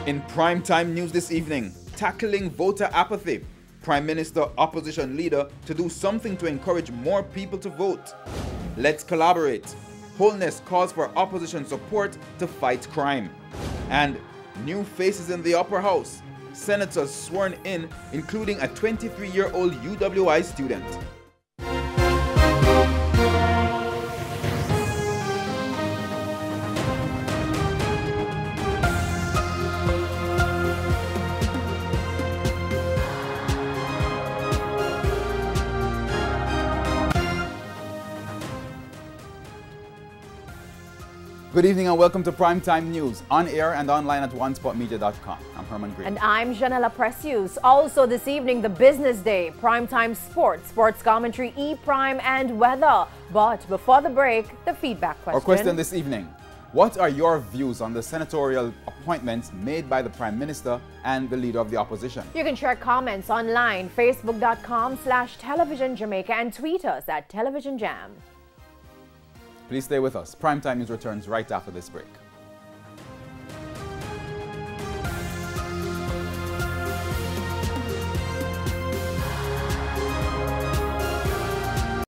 In primetime news this evening, tackling voter apathy. Prime Minister opposition leader to do something to encourage more people to vote. Let's collaborate. Wholeness calls for opposition support to fight crime. And new faces in the upper house. Senators sworn in, including a 23-year-old UWI student. Good evening and welcome to Primetime News, on air and online at onespotmedia.com. I'm Herman Green. And I'm Janela Precious. Also this evening, the business day, Primetime Sports, sports commentary, E-Prime and weather. But before the break, the feedback question. Our question this evening, what are your views on the senatorial appointments made by the Prime Minister and the Leader of the Opposition? You can share comments online, facebook.com/Television Jamaica and tweet us at Television Jam. Please stay with us. Primetime News returns right after this break.